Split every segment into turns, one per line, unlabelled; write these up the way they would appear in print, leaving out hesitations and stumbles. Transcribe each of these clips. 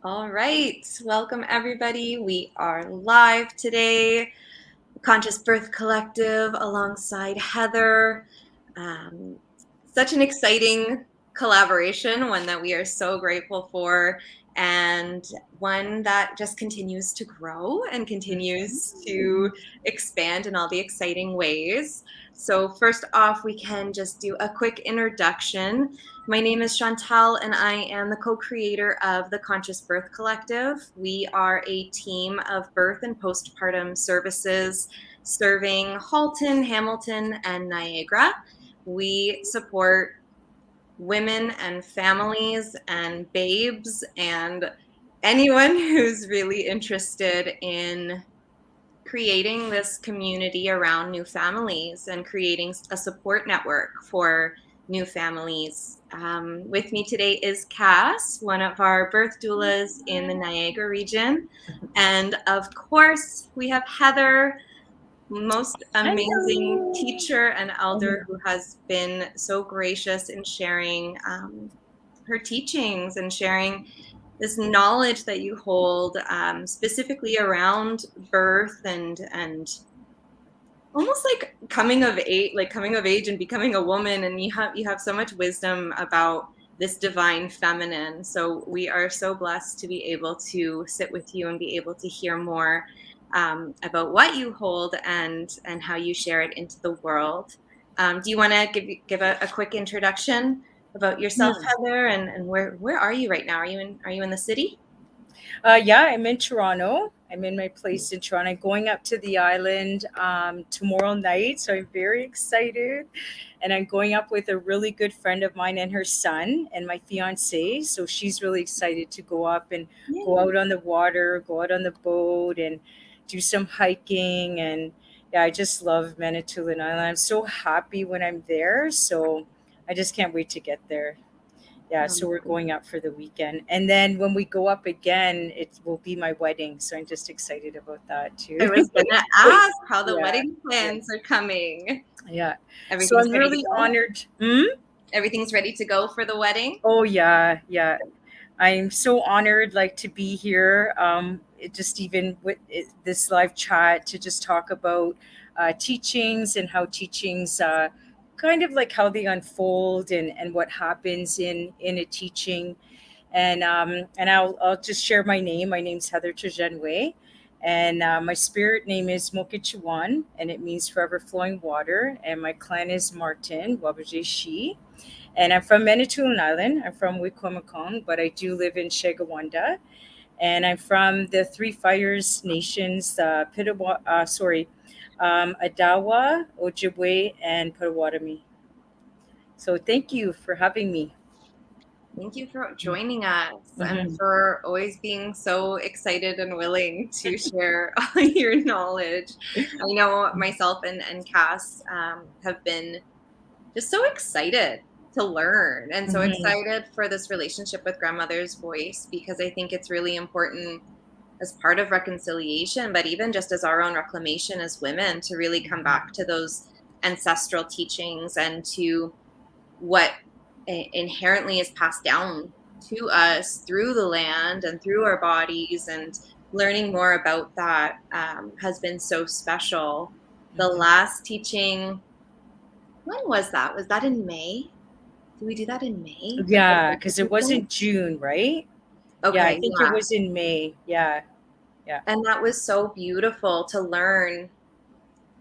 All right, welcome everybody. We are live today, Conscious Birth Collective alongside Heather. Um, Such an exciting collaboration, one that we are so grateful for, and one that just continues to grow and continues to expand in all the exciting ways. So, first off, we can just do a quick introduction. My name is Chantal, and I am the co creator of the Conscious Birth Collective. We are a team of birth and postpartum services serving Halton, Hamilton, and Niagara. We support women and families and babes and anyone who's really interested in creating this community around new families and creating a support network for new families. With me today is Cass, one of our birth doulas in the Niagara region. And of course, we have Heather, most amazing
Hello.
teacher and elder who has been so gracious in sharing her teachings and sharing this knowledge that you hold, specifically around birth and almost like coming of age and becoming a woman. And you have so much wisdom about this divine feminine. So we are so blessed to be able to sit with you and be able to hear more about what you hold and how you share it into the world. Do you want to give a quick introduction about yourself, Heather, and where are you right now? Are you in the city?
Yeah, I'm in Toronto. I'm in my place in Toronto. I'm going up to the island tomorrow night, so I'm very excited. And I'm going up with a really good friend of mine and her son and my fiance. So she's really excited to go up and go
Yay.
out on the water, go out on the boat, and do some hiking. And yeah, I just love Manitoulin Island. I'm so happy when I'm there. So I just can't wait to get there. Yeah, so we're going up for the weekend. And then when we go up again, it will be my wedding. So I'm just excited about that
I
too.
was gonna ask how the
Yeah,
wedding
yeah,
plans are coming.
yeah. So
Everything's
I'm
ready to
really
go?
honored.
Everything's ready to go for the wedding?
Oh yeah, yeah. I'm so honored like to be here. It just even with this live chat to just talk about teachings and how teachings kind of like how they unfold and what happens in a teaching. And I'll just share my name. My name's Heather Trajanwe, and my spirit name is Mokichuan, and it means forever flowing water. And my clan is Martin Wabaji Shi, and I'm from Manitoulin Island. I'm from Wikwemikong, but I do live in Shegawanda, and I'm from the Three Fires Nations, Adawa, Ojibwe, and Potawatomi. So thank you for having me.
Thank you for joining us and
Mhm.
for always being so excited and willing to share all your knowledge. I know myself and Cass have been just so excited to learn and so
Mhm.
excited for this relationship with grandmother's voice because I think it's really important as part of reconciliation, but even just as our own reclamation as women to really come back to those ancestral teachings and to what inherently is passed down to us through the land and through our bodies, and learning more about that has been so special. The last teaching, when was that? Was that in May? Did we do that in May? Like the
Yeah,
birthday
because it
weekend?
wasn't June, right? Yeah, I
Okay,
think it
yeah.
was in May. Yeah, yeah.
And that was so beautiful to learn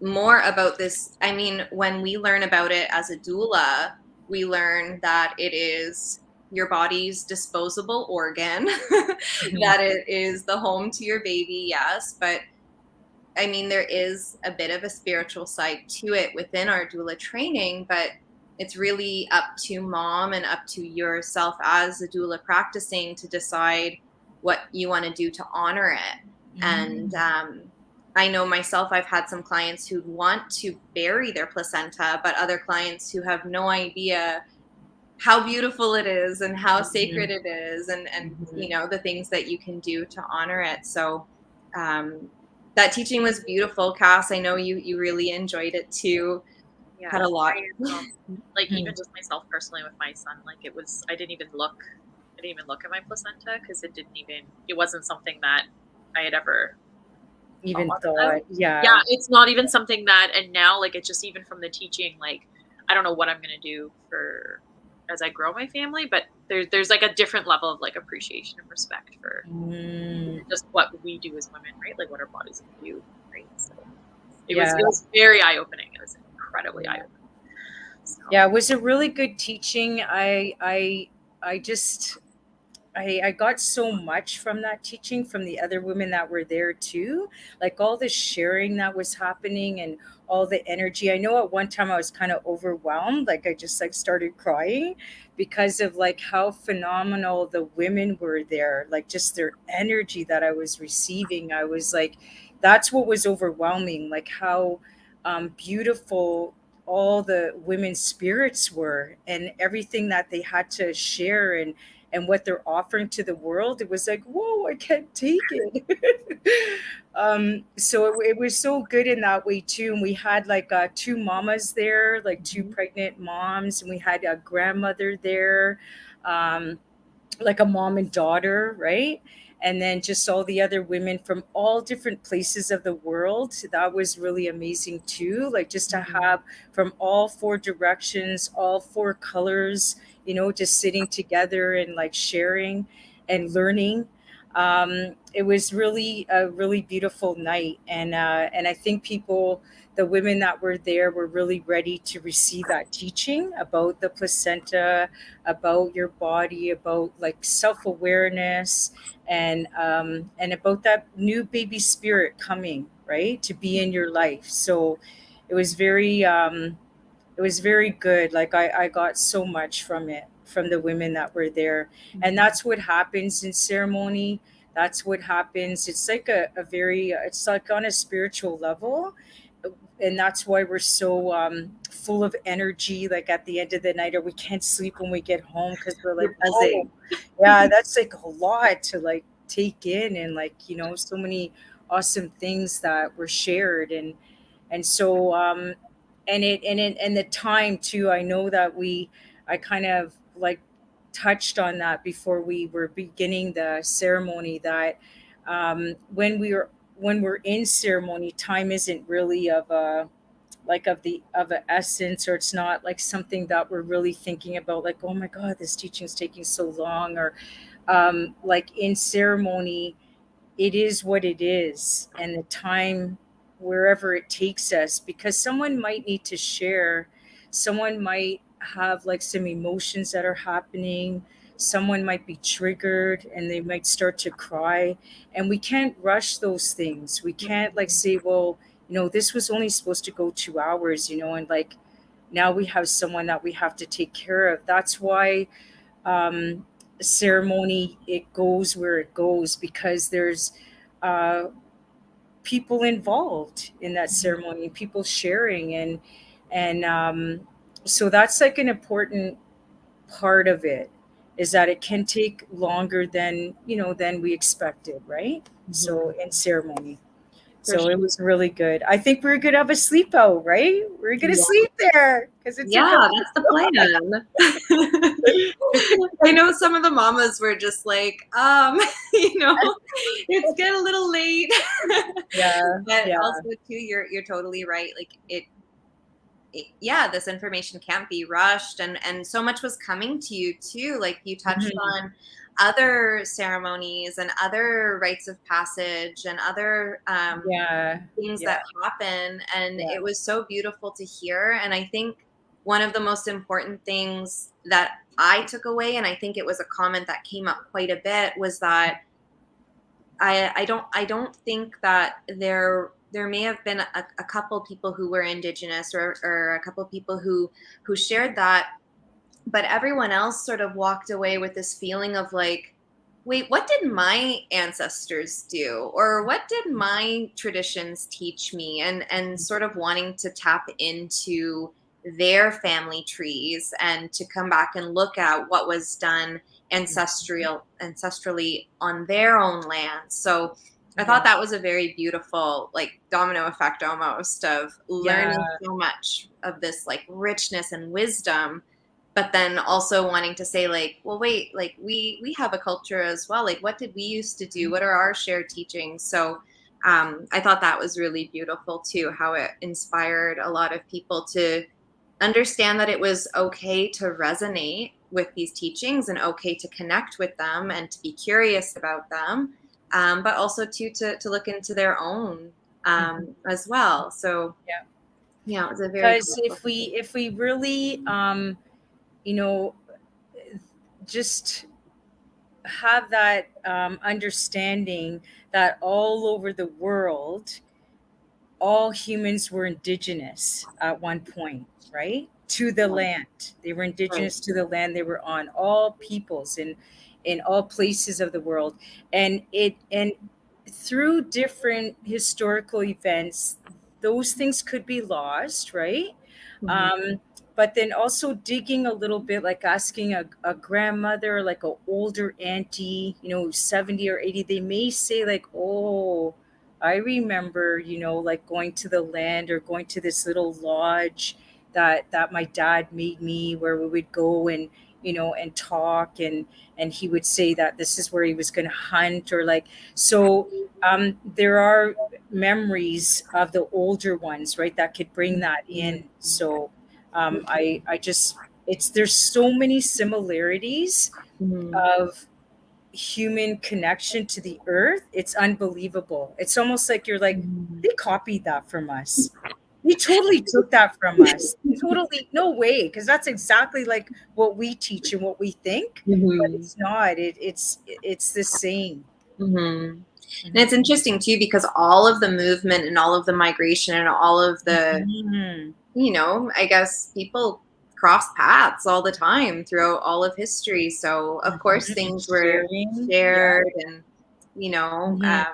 more about this. I mean, when we learn about it as a doula, we learn that it is your body's disposable organ,
Mhm.
that it is the home to your baby, yes, but I mean, there is a bit of a spiritual side to it within our doula training, but it's really up to mom and up to yourself as a doula practicing to decide what you want to do to honor it. And I know myself, I've had some clients who want to bury their placenta, but other clients who have no idea how beautiful it is and how sacred
Mhm.
it is, and
Mhm.
the things that you can do to honor it. So um that teaching was beautiful, Cass. I know you really enjoyed it too.
Yeah,
Had a lot.
I like even
Mhm.
just myself personally with my son, like it was I didn't even look I didn't even look at my placenta because it wasn't something that I had ever
Even
thought about.
thought,
Yeah,
yeah.
it's not even something that, and now like it's just even from the teaching, like I don't know what I'm gonna do for as I grow my family, but there's like a different level of like appreciation and respect for
Mm,
even just what we do as women, right? Like what our bodies can do, right? So
yeah.
it was very eye opening. It was incredibly eye opening. So
Yeah, it was a really good teaching. I just I got so much from that teaching from the other women that were there too. Like all the sharing that was happening and all the energy. I know at one time I was kind of overwhelmed. Like I just like started crying because of like how phenomenal the women were there. Like just their energy that I was receiving. I was like, that's what was overwhelming. Like how beautiful all the women's spirits were and everything that they had to share and what they're offering to the world. It was like, whoa, I can't take it. So it was so good in that way too. And we had like two mamas there, like two
Mhm.
pregnant moms, and we had a grandmother there. Um, like a mom and daughter, right? And then just all the other women from all different places of the world. That was really amazing too. Like just to
Mhm.
have from all four directions, all four colors, just sitting together and like sharing and learning. It was really a really beautiful night, and I think people, the women that were there, were really ready to receive that teaching about the placenta, about your body, about like self awareness, and about that new baby spirit coming, right, to be in your life. So it was very it was very good. Like I got so much from it, from the women that were there. And
Mhm.
that's what happens in ceremony. That's what happens. It's like a very, it's like on a spiritual level. And that's why we're so full of energy, like at the end of the night, or we can't sleep when we get home because we're like,
You're
whoa,
buzzing.
yeah, that's like a lot to like take in. And like, so many awesome things that were shared. And so and the time too, I know that I kind of like touched on that before we were beginning the ceremony, that when we're in ceremony, time isn't really of a like of a essence, or it's not like something that we're really thinking about, like, oh my god, this teaching's taking so long, or like in ceremony, it is what it is, and the time, wherever it takes us, because someone might need to share, someone might have like some emotions that are happening, someone might be triggered and they might start to cry, and we can't rush those things. We can't like
Mhm.
say, well, this was only supposed to go 2 hours, and like now we have someone that we have to take care of. That's why um, ceremony, it goes where it goes, because there's uh, people involved in that
Mhm.
ceremony, people sharing, and so that's like an important part of it, is that it can take longer than we expected, right? So
Mhm.
in ceremony,
For
so
sure.
it was really good. I think we're gonna have a sleep out, right? We're gonna
Yeah,
sleep there because it took
yeah,
us.
that's the plan. I know some of the mamas were just like, you know, it's getting a little late.
Yeah,
But
yeah.
also too, you're totally right. Like yeah, this information can't be rushed, and so much was coming to you too. Like you touched
Mhm.
on other ceremonies and other rites of passage and other
Yeah,
things
yeah,
that happen, and
yeah.
it was so beautiful to hear. And I think one of the most important things that I took away, and I think it was a comment that came up quite a bit, was that I don't think that there may have been a couple people who were indigenous, or a couple people who shared that, but everyone else sort of walked away with this feeling of like, wait, what did my ancestors do, or what did my traditions teach me, and sort of wanting to tap into their family trees and to come back and look at what was done ancestrally on their own land. So I thought
Yeah,
that was a very beautiful, like, domino effect almost, of
yeah,
learning so much of this like richness and wisdom, but then also wanting to say like, well, wait, like we have a culture as well. Like, what did we used to do? What are our shared teachings? So I thought that was really beautiful too, how it inspired a lot of people to understand that it was okay to resonate with these teachings and okay to connect with them and to be curious about them, but also to look into their own as well. So
Yeah.
yeah, it was a very
Because
cool.
if we really you know just have that understanding that all over the world all humans were indigenous at one point, right? To the land. They were
Right.
indigenous to the land they were on, all peoples in all places of the world. And through different historical events, those things could be lost, right?
Mhm.
Um, but then also digging a little bit, like asking a grandmother, like an older auntie, 70 or 80, they may say like, oh, I remember, like going to the land or going to this little lodge that my dad made me, where we would go and and talk, and he would say that this is where he was going to hunt, or like, so there are memories of the older ones, right, that could bring that in. So I just, it's, there's so many similarities
Mhm.
of human connection to the earth. It's unbelievable. It's almost like you're like,
Mhm.
they copied that from us. They totally took that from us. Totally, no way, because that's exactly like what we teach and what we think, but
Mhm.
it's not. It's the same.
Mhm. And
Mhm.
it's interesting too because all of the movement and all of the migration and all of the,
Mhm.
I guess people cross paths all the time throughout all of history. So of course
Mhm.
things were
Sharing, yeah.
shared and you know,
Mhm.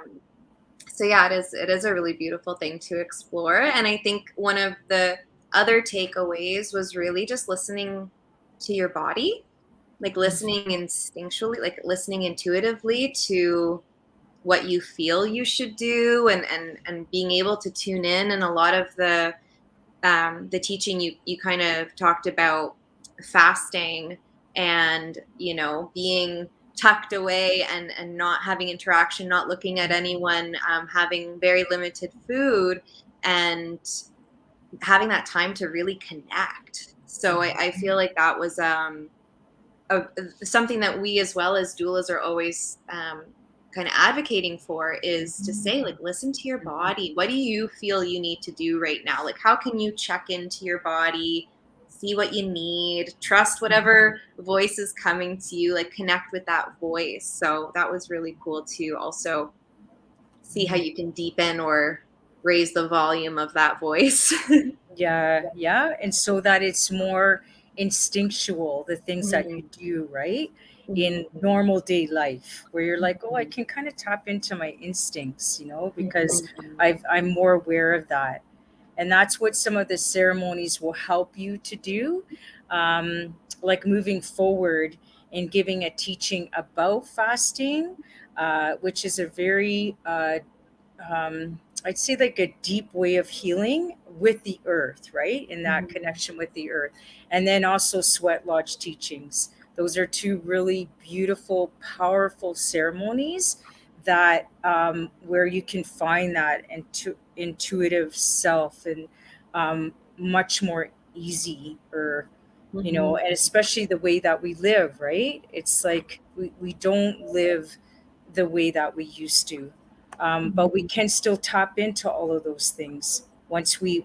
so yeah, it is a really beautiful thing to explore. And I think one of the other takeaways was really just listening to your body, like listening instinctually, like listening intuitively to what you feel you should do, and being able to tune in. And a lot of the teaching, you kind of talked about fasting and being tucked away and not having interaction, not looking at anyone, having very limited food, and having that time to really connect. So I feel like that was a, something that we as well as doulas are always kind of advocating for, is to say like, listen to your body. What do you feel you need to do right now? Like, how can you check into your body, see what you need, trust whatever voice is coming to you, like connect with that voice. So that was really cool to also see how you can deepen or raise the volume of that voice.
Yeah, yeah. And so that it's more instinctual, the things that you
Mhm.
do, right?
Mhm.
In normal day life, where you're like, oh, I can kind of tap into my instincts, because
Mhm.
I'm more aware of that. And that's what some of the ceremonies will help you to do. Like moving forward and giving a teaching about fasting, which is a very I'd say like a deep way of healing with the earth, right? In that
Mhm.
connection with the earth. And then also sweat lodge teachings. Those are two really beautiful, powerful ceremonies that where you can find that intuitive self, and much more easy, or
Mhm.
and especially the way that we live, right? It's like we don't live the way that we used to, but we
Mhm.
can still tap into all of those things once we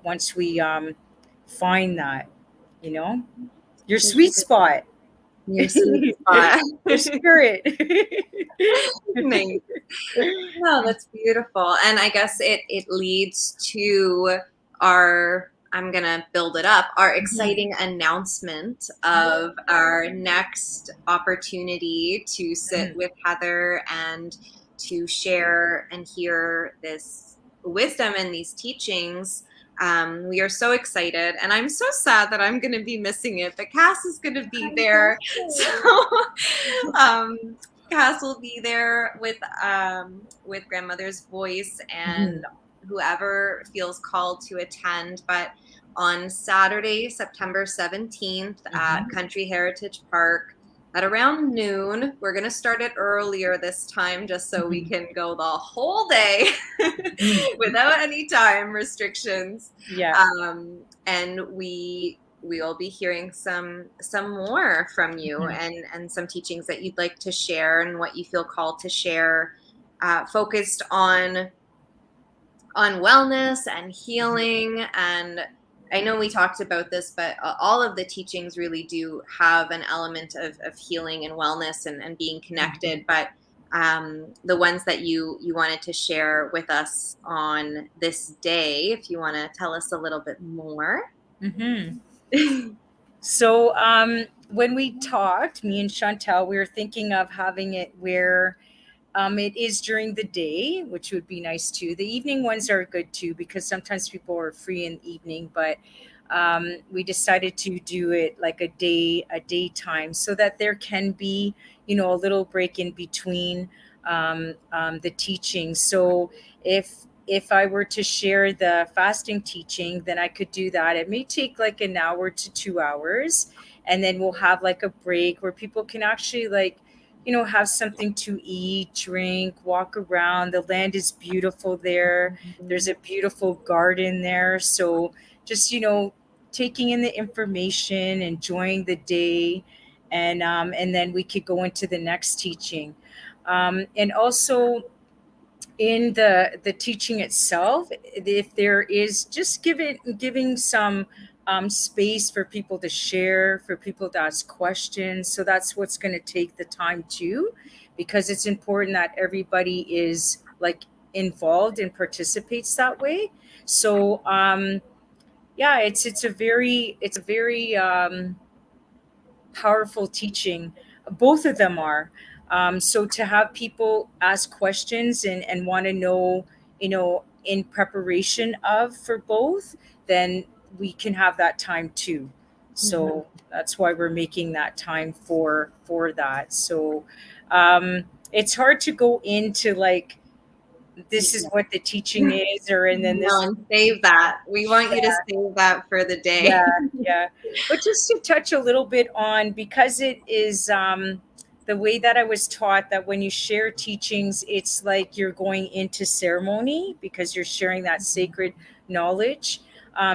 find that, you know your
For
sweet
sure.
spot.
Your sweet spot.
Your spirit.
Nice. No, that's beautiful. And I guess it leads to our, I'm gonna build it up, our
Mhm.
exciting announcement of our next opportunity to sit
Mhm.
with Heather and to share and hear this wisdom and these teachings. We are so excited, and I'm so sad that I'm going to be missing it, but Cass is going to be
I
there. So
know.
um, Cass will be there with grandmother's voice and
Mhm.
whoever feels called to attend. But on Saturday, September 17th at Country Heritage Park at around noon. We're going to start it earlier this time just so we can go the whole day without any time restrictions.
Yeah.
And we will be hearing some more from you and some teachings that you'd like to share and what you feel called to share, focused on wellness and healing. And I know we talked about this, but all of the teachings really do have an element of healing and wellness and being connected. But the ones that you wanted to share with us on this day, if you want to tell us a little bit more.
So when we talked, me and Chantel, we were thinking of having it where it is during the day, which would be nice too. The evening ones are good too because sometimes people are free in the evening, but we decided to do it like a daytime, so that there can be, a little break in between the teaching. So if I were to share the fasting teaching, then I could do that. It may take like an hour to 2 hours, and then we'll have like a break where people can actually like, have something to eat, drink, walk around. The land is beautiful there. There's a beautiful garden there. So just, taking in the information, enjoying the day, and then we could go into the next teaching. And also in the teaching itself, if there is just giving some space for people to share, for people to ask questions. So that's what's going to take the time too, because it's important that everybody is like involved and participates that way. So yeah, it's a very powerful teaching. Both of them are. So to have people ask questions and want to know, in preparation of for both, then we can have that time too. So that's why we're making that time for that. So it's hard to go into like this is what the teaching is, or and then this
No,
is
and save that. We want you to save that for the day.
yeah, yeah. But just to touch a little bit on, because it is the way that I was taught that when you share teachings, it's like you're going into ceremony because you're sharing that sacred knowledge.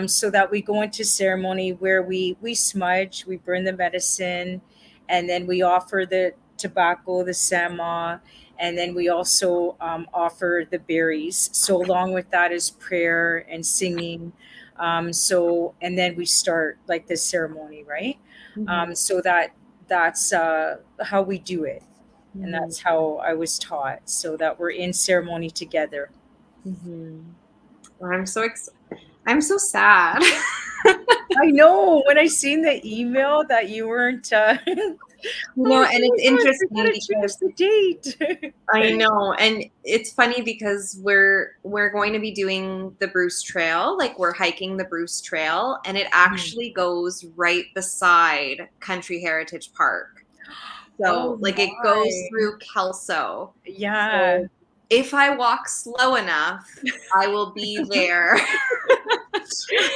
So that we go into ceremony where we smudge, we burn the medicine, and then we offer the tobacco, the sama, and then we also offer the berries. So along with that is prayer and singing. So and then we start like this ceremony, right? So that's how we do it, and that's how I was taught. So that we're in ceremony together.
Well, I'm so sad.
I know when I seen the email that you weren't.
And it's
We
interesting
gotta change
because
the date.
I know, and it's funny because we're going to be doing the Bruce Trail, like we're hiking the Bruce Trail, and it actually goes right beside Country Heritage Park.
Oh
So like it goes
my!
through Kelso.
Yeah.
So if I walk slow enough, I will be there.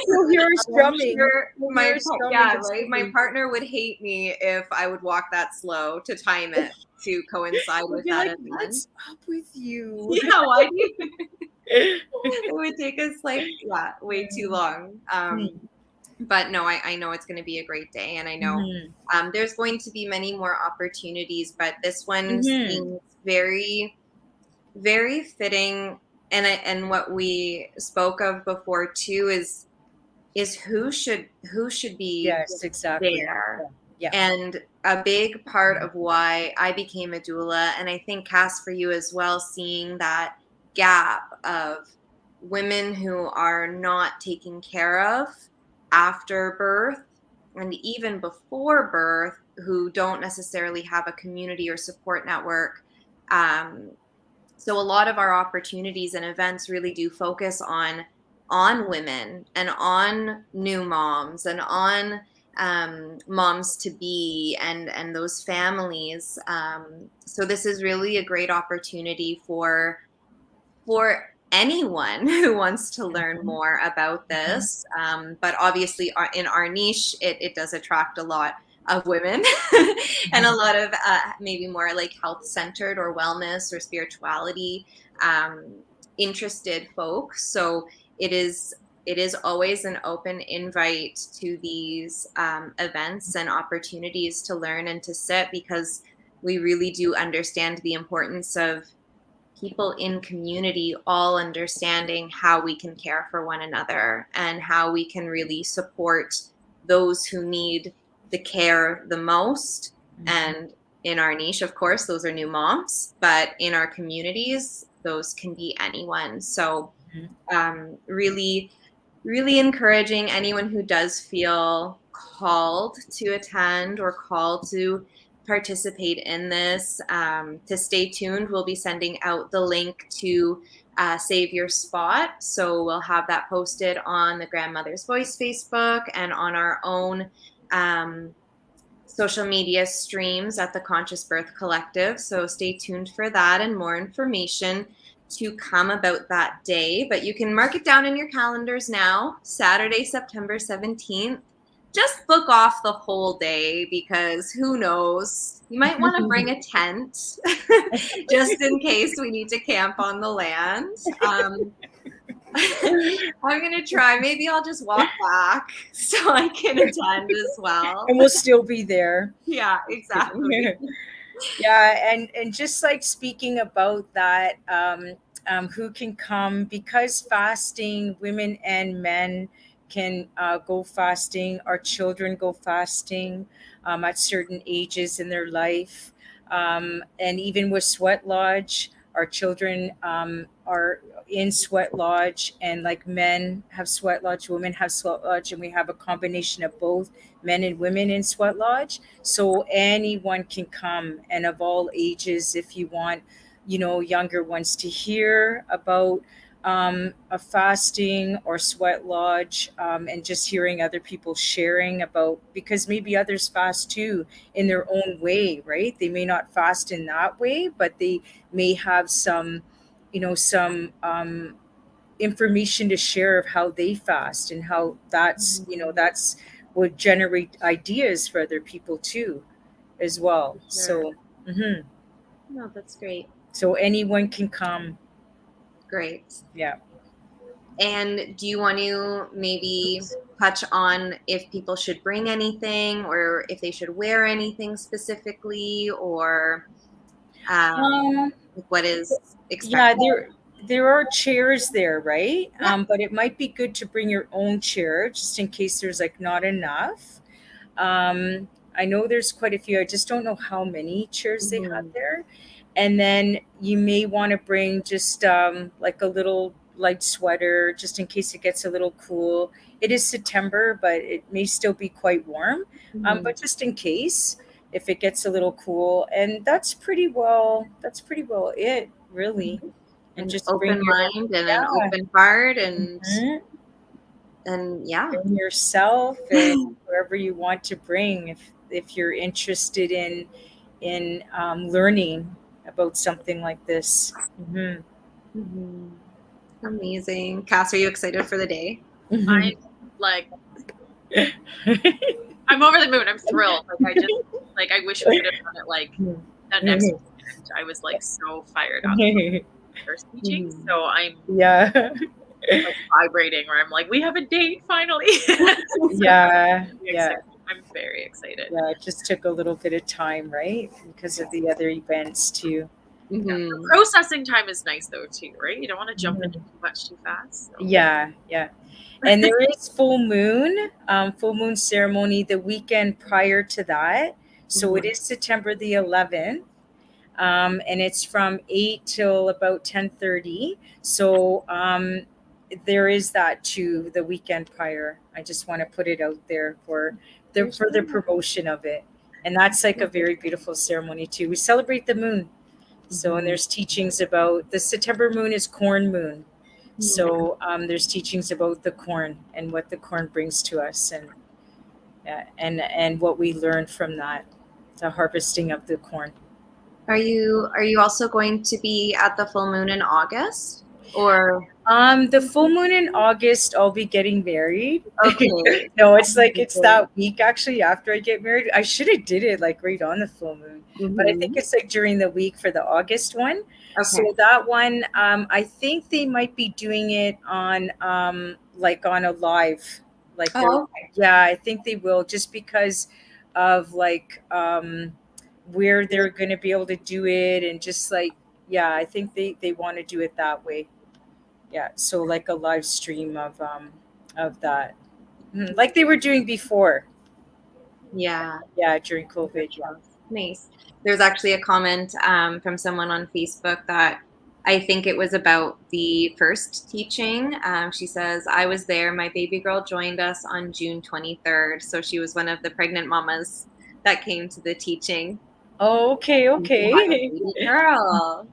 You'll hear us
I'm
drumming.
sure
You'll hear us drumming
yeah,
and
right. My
singing.
partner would hate me if I would walk that slow to time it to coincide
We'll
with
be
that
like,
event.
"What's up with you?"
Yeah, why do you? It would take us like way too long. But no, I know it's going to be a great day, and I know
Mhm.
there's going to be many more opportunities, but this one
Mhm.
seems very, very fitting. And what we spoke of before too is who should be
Yes, exactly.
there.
Yeah.
And a big part of why I became a doula, and I think Cass for you as well, seeing that gap of women who are not taken care of after birth and even before birth, who don't necessarily have a community or support network. Um, so a lot of our opportunities and events really do focus on women and on new moms and on moms to be and those families. So this is really a great opportunity for anyone who wants to learn more about this. But obviously, in our niche, it does attract a lot of women and a lot of maybe more like health centered or wellness or spirituality interested folks. So it is always an open invite to these events and opportunities to learn and to sit, because we really do understand the importance of people in community all understanding how we can care for one another and how we can really support those who need the care the most. And in our niche, of course, those are new moms, but in our communities, those can be anyone. So really, really encouraging anyone who does feel called to attend or called to participate in this to stay tuned. We'll be sending out the link to Save Your Spot. So we'll have that posted on the Grandmother's Voice Facebook and on our own social media streams at the Conscious Birth Collective. So stay tuned for that and more information to come about that day. But you can mark it down in your calendars now, Saturday, September 17th. Just book off the whole day, because who knows? You might want to bring a tent just in case we need to camp on the land. I'm going to try. Maybe I'll just walk back so I can attend as well.
And we'll still be there.
Yeah, exactly.
Yeah, and just like speaking about that, who can come, because fasting, women and men can go fasting. Our children go fasting at certain ages in their life, and even with Sweat Lodge, our children are in Sweat Lodge, and like men have Sweat Lodge, women have Sweat Lodge, and we have a combination of both men and women in Sweat Lodge. So anyone can come, and of all ages, if you want, younger ones to hear about a fasting or Sweat Lodge, and just hearing other people sharing about, because maybe others fast too in their own way, right? They may not fast in that way, but they may have some information to share of how they fast, and how that's would generate ideas for other people too as well.
Sure.
So
No, that's great.
so anyone can come.
Great.
Yeah.
And do you want to maybe touch on if people should bring anything, or if they should wear anything specifically, or what is expected?
Yeah, there are chairs there, right? But it might be good to bring your own chair, just in case there's like not enough. I know there's quite a few. I just don't know how many chairs they have there. And then you may want to bring just like a little light sweater, just in case it gets a little cool. It is September, but it may still be quite warm. But just in case, if it gets a little cool, and that's pretty well it, really. And just
open mind and an open heart, and yeah,
bring yourself and whoever you want to bring, if you're interested in learning about something like this.
Amazing. Cass, are you excited for the day?
I'm like, I'm over the moon. I'm thrilled. I wish we could have done it like that next weekend. I was like so fired up first teaching. So I'm like vibrating, where I'm like, we have a date finally.
Yeah.
I'm very excited.
Yeah, it just took a little bit of time, right? Because of the other events too.
Yeah. The processing time is nice though too, right? You don't want to jump into too much too fast. So.
Yeah. And there is full moon ceremony the weekend prior to that. So it is September the 11th. And it's from 8 till about 10:30. So there is that too, the weekend prior. I just want to put it out there for the promotion of it. And that's like a very beautiful ceremony too. We celebrate the moon. So, and there's teachings about the September moon is corn moon. So there's teachings about the corn and what the corn brings to us, and what we learn from that, the harvesting of the corn.
Are you also going to be at the full moon in August? Or
The full moon in August, I'll be getting married.
okay.
No, it's like it's that week actually after I get married. I should have did it like right on the full moon, but I think
Mm-hmm.
it's like during the week for the August one. So
Okay.
that one, I think they might be doing it on like on a live, like they're
Oh, okay.
yeah, I think they will just because of like where they're going to be able to do it and just like yeah, I think they want to do it that way. Yeah, so like a live stream of that. Mhm, like they were doing before.
Yeah.
Yeah, during COVID. Yeah.
Nice. There's actually a comment from someone on Facebook that I think it was about the first teaching. She says, I was there. My baby girl joined us on June 23rd. So she was one of the pregnant mamas that came to the teaching.
Oh, okay,
And she had a
okay.
baby girl.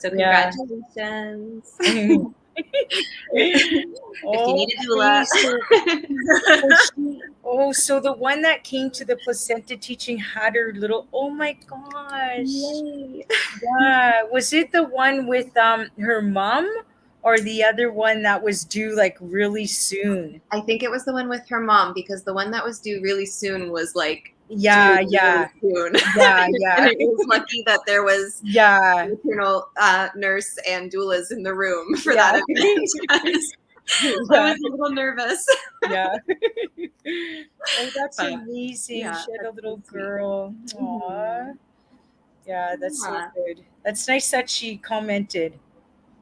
So
Yeah.
congratulations.
Mhm.
If you need a
Okay,
doula.
so the one that came to the placenta teaching had her little. Oh my gosh!
Yay.
Yeah, was it the one with her mom, or the other one that was due like really soon?
I think it was the one with her mom because the one that was due really soon was like due
Yeah,
really
yeah,
soon.
yeah,
And
yeah,
it was lucky that there was
yeah,
maternal nurse and doulas in the room for
yeah,
that event. 'Cause I
yeah,
was a little nervous.
yeah. Oh, that's
But
amazing.
yeah,
She had a
that's so
little
sweet.
girl.
Mhm.
Aw. Yeah, that's so
Yeah,
good. That's nice that she commented.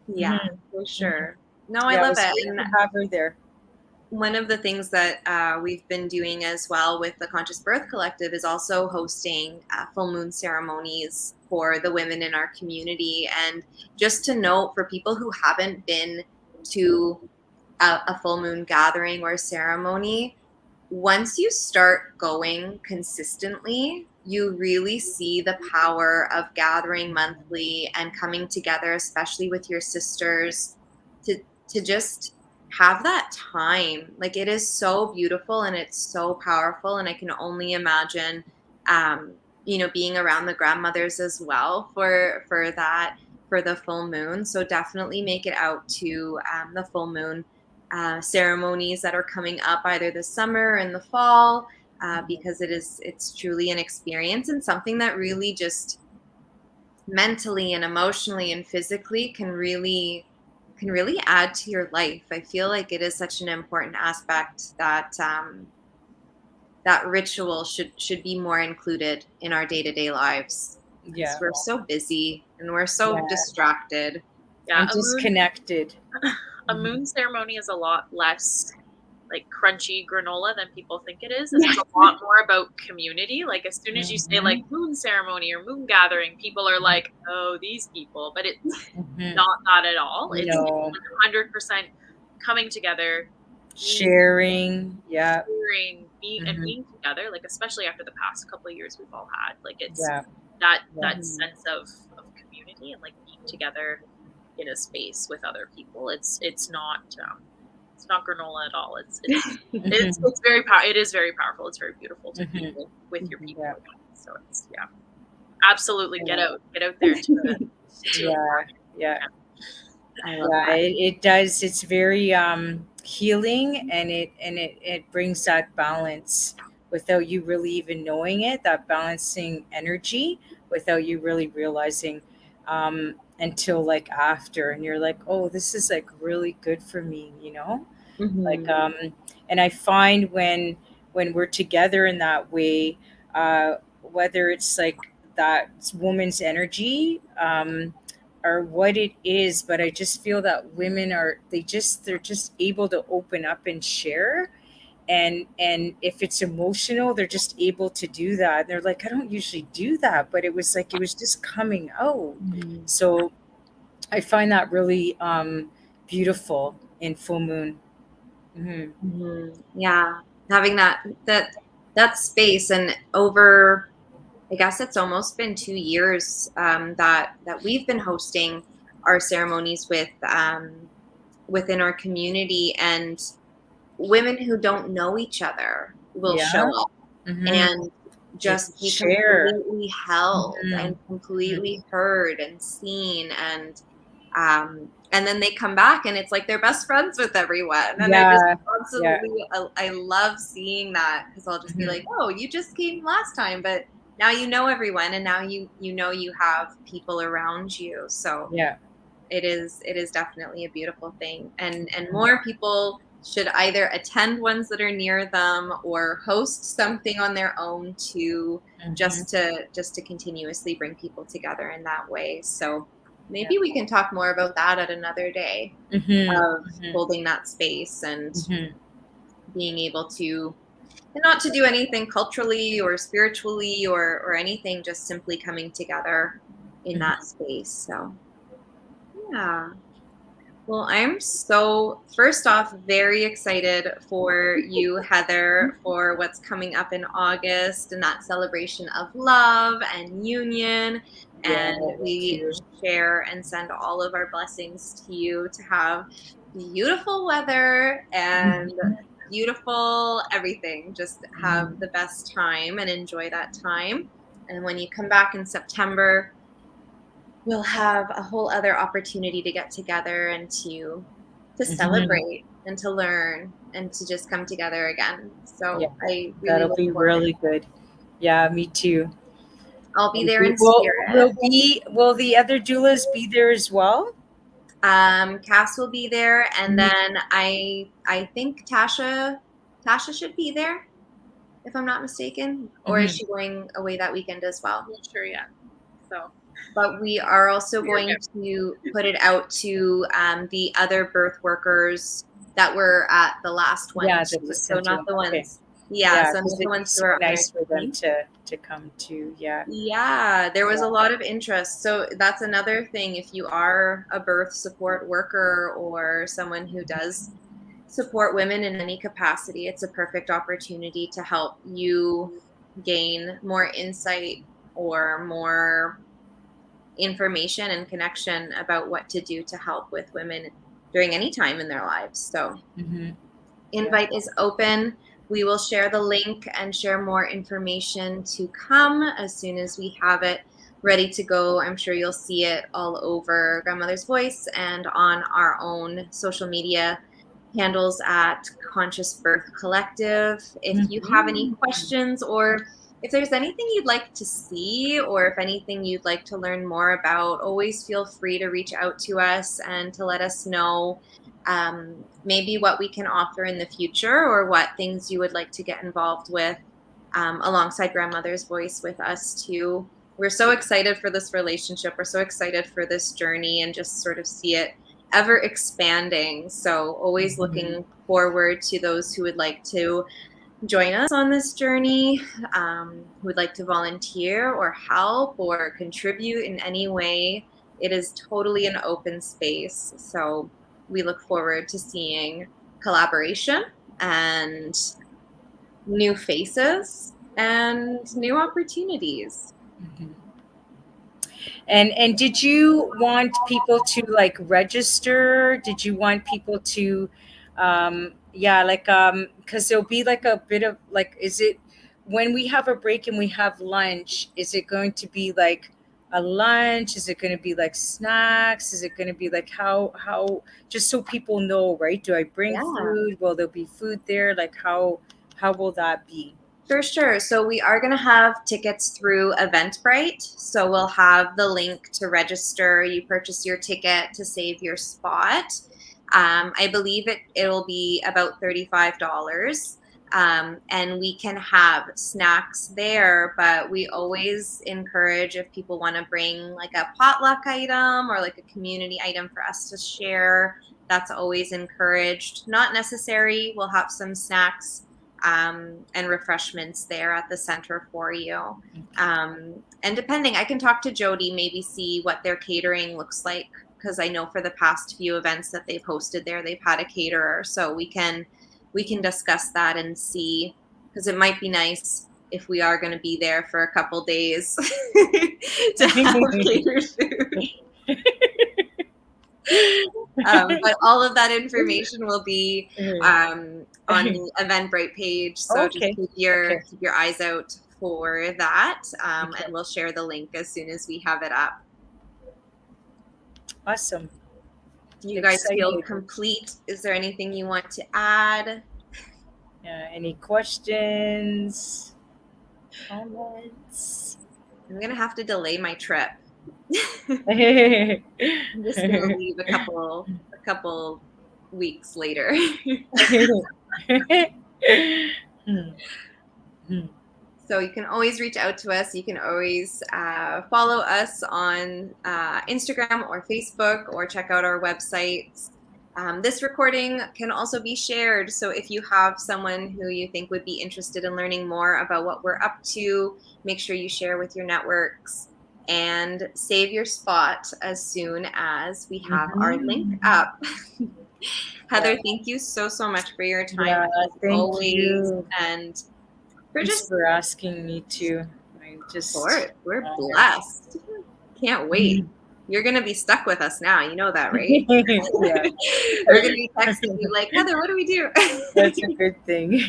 yeah,
Hmm.
for
Hmm.
sure. No, I
Yeah, it
love
was
it.
great
And
to have her there.
one of the things that we've been doing as well with the Conscious Birth Collective is also hosting full moon ceremonies for the women in our community. And just to note for people who haven't been to a full moon gathering or ceremony, once you start going consistently, you really see the power of gathering monthly and coming together, especially with your sisters, to to just have that time. Like it is so beautiful and it's so powerful, and I can only imagine, being around the grandmothers as well for that for the full moon. So definitely make it out to the full moon ceremonies that are coming up either this summer or in the fall, because it's truly an experience and something that really just mentally and emotionally and physically can really add to your life. I feel like it is such an important aspect that that ritual should be more included in our day-to-day lives because
Yeah,
we're so busy and we're so
yeah.
distracted.
Yeah,
And disconnected.
a
Mhm.
moon ceremony is a lot less like crunchy granola than people think it is, and it's a lot more about community. Like as soon as you say like
Mhm.
moon ceremony or moon gathering, people are like, "Oh, these people," but it's
Mhm.
not that at all. It's
No.
like 100% coming together, being
Sharing. Yeah.
sharing,
Hmm.
being together. Like especially after the past couple of years we've all had, like it's
Yeah.
that
Yeah.
that sense of community and like being together in a space with other people. It's not granola at all.
Mhm.
It's very it is very powerful. It's very beautiful to be
Mhm.
with your people
Yeah.
again. So it's yeah, absolutely get out there to
Yeah. Yeah.
I love
Yeah,
that.
it does. It's very healing, and it brings that balance without you really even knowing it. That balancing energy without you really realizing until like after, and you're like, oh, this is like really good for me, you know. Like
Hmm.
and I find when we're together in that way, whether it's like that woman's energy. Or what it is, but I just feel that women they're just able to open up and share, and if it's emotional they're just able to do that. They're like, I don't usually do that, but it was like it was just coming out.
Hmm.
So I find that really beautiful in full moon. Hmm.
Yeah, having that space, and over, I guess it's almost been 2 years that we've been hosting our ceremonies within our community, and women who don't know each other will show
Yeah.
up
Hmm.
and
They
just
can
be
share.
completely held
Hmm.
and completely heard and seen, and And then they come back and it's like they're best friends with everyone. And I just absolutely, I love seeing that, because I'll just be like, oh, you just came last time, but now you know everyone, and now you know you have people around you. So it is definitely a beautiful thing. And more people should either attend ones that are near them or host something on their own to just to continuously bring people together in that way. So maybe we can talk more about that at another day, of holding that space and being able to, and not to do anything culturally or spiritually or anything, just simply coming together in that space. So yeah. Well, I'm so, first off, very excited for you, Heather, for what's coming up in August and that celebration of love and union. And we share and send all of our blessings to you to have beautiful weather and beautiful everything. Just have the best time and enjoy that time. And when you come back in September, we'll have a whole other opportunity to get together and to celebrate and to learn and to just come together again. So I really
that'll be really good. Yeah, me too.
I'll be there in spirit.
Will the other doulas be there as well?
Cass will be there, and then I think Tasha should be there, if I'm not mistaken. Or is she going away that weekend as well?
I'm not sure yet. So,
but we are also going to put it out to the other birth workers that were at the last one.
Yeah,
so not the ones. Yeah, so not the ones who are
nice for them to come to.
Yeah, there was a lot of interest. So that's another thing. If you are a birth support worker or someone who does support women in any capacity, it's a perfect opportunity to help you gain more insight or more information and connection about what to do to help with women during any time in their lives. So invite is open. We will share the link and share more information to come as soon as we have it ready to go. I'm sure you'll see it all over Grandmother's Voice and on our own social media handles at Conscious Birth Collective. If you have any questions, or if there's anything you'd like to see, or if anything you'd like to learn more about, always feel free to reach out to us and to let us know maybe what we can offer in the future, or what things you would like to get involved with alongside Grandmother's Voice with us too. We're so excited for this relationship. We're so excited for this journey, and just sort of see it ever expanding. So always looking forward to those who would like to join us on this journey, who would like to volunteer or help or contribute in any way. It is totally an open space. So we look forward to seeing collaboration and new faces and new opportunities.
And did you want people to like register? Did you want people to because there'll be like a bit of like, is it when we have a break and we have lunch, is it going to be like a lunch? Is it going to be like snacks? Is it going to be like how just so people know, right? Do I bring food? Will there be food there? Like how will that be?
For sure. So we are going to have tickets through Eventbrite. So we'll have the link to register. You purchase your ticket to save your spot. I believe it'll be about $35. And we can have snacks there, but we always encourage, if people want to bring like a potluck item or like a community item for us to share, that's always encouraged. Not necessary. We'll have some snacks and refreshments there at the center for you. And depending, I can talk to Jody, maybe see what their catering looks like, because I know for the past few events that they've hosted there, they've had a caterer. So we can discuss that and see, because it might be nice if we are going to be there for a couple days to have catered food. But all of that information will be on the Eventbrite page. So just keep your eyes out for that. And we'll share the link as soon as we have it up.
Awesome.
Do you guys feel
Excited.
complete? Is there anything you want to add?
Any questions? Comments?
I'm going to have to delay my trip. I'm
Hmm.
just going to leave a couple weeks later. So you can always reach out to us. You can always follow us on Instagram or Facebook, or check out our websites. This recording can also be shared. So if you have someone who you think would be interested in learning more about what we're up to, make sure you share with your networks and save your spot as soon as we have our link up. Heather, thank you so much for your time,
Yeah,
as
thank
always,
you.
and for
Thanks
just
for asking me to.
we're blessed. Can't wait. You're gonna be stuck with us now. You know that, right?
Yeah.
We're gonna be texting you like, Heather, what do we do?
That's a good thing.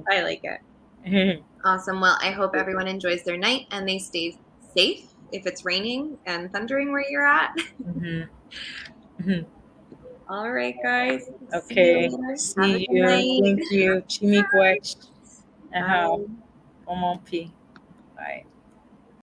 I like it. Awesome. Well, I hope everyone enjoys their night and they stay safe if it's raining and thundering where you're at. All right, guys.
Okay.
See you later. Have a
See
good
you.
night.
Thank you. Chimikwech.
Bye.
Omopi. Bye.